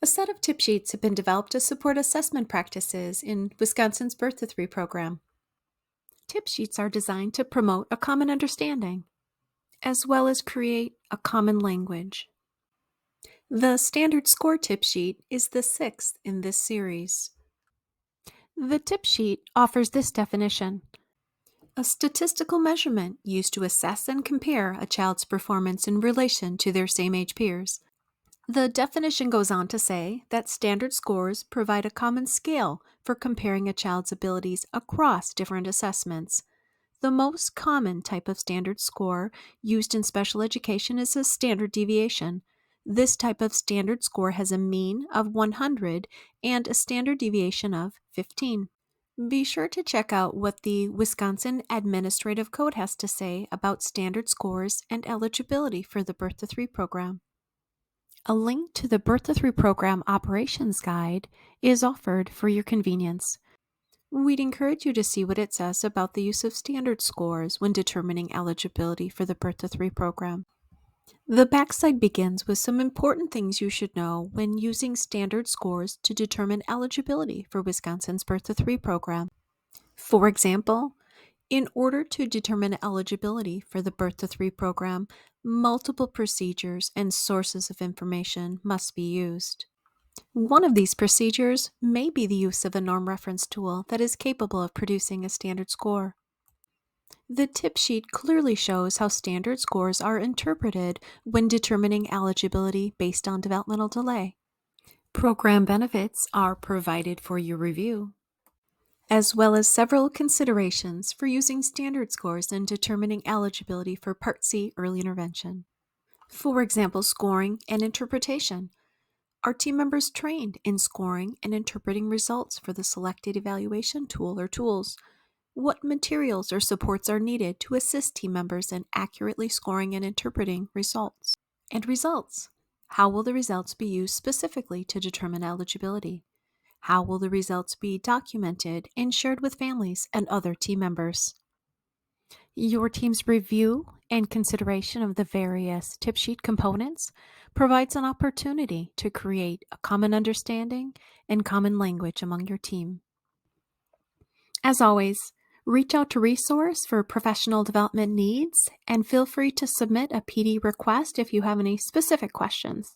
A set of tip sheets have been developed to support assessment practices in Wisconsin's Birth to Three program. Tip sheets are designed to promote a common understanding, as well as create a common language. The standard score tip sheet is the sixth in this series. The tip sheet offers this definition: a statistical measurement used to assess and compare a child's performance in relation to their same age peers. The definition goes on to say that standard scores provide a common scale for comparing a child's abilities across different assessments. The most common type of standard score used in special education is a standard deviation. This type of standard score has a mean of 100 and a standard deviation of 15. Be sure to check out what the Wisconsin Administrative Code has to say about standard scores and eligibility for the Birth to Three program. A link to the Birth to Three program operations guide is offered for your convenience. We'd encourage you to see what it says about the use of standard scores when determining eligibility for the Birth to Three program. The backside begins with some important things you should know when using standard scores to determine eligibility for Wisconsin's Birth to Three program. For example, in order to determine eligibility for the Birth to Three program, multiple procedures and sources of information must be used. One of these procedures may be the use of a norm reference tool that is capable of producing a standard score. The tip sheet clearly shows how standard scores are interpreted when determining eligibility based on developmental delay. Program benefits are provided for your review, as well as several considerations for using standard scores in determining eligibility for Part C early intervention. For example, scoring and interpretation. Are team members trained in scoring and interpreting results for the selected evaluation tool or tools? What materials or supports are needed to assist team members in accurately scoring and interpreting results? And results. How will the results be used specifically to determine eligibility? How will the results be documented and shared with families and other team members? Your team's review and consideration of the various tip sheet components provides an opportunity to create a common understanding and common language among your team. As always, reach out to Resource for professional development needs and feel free to submit a PD request if you have any specific questions.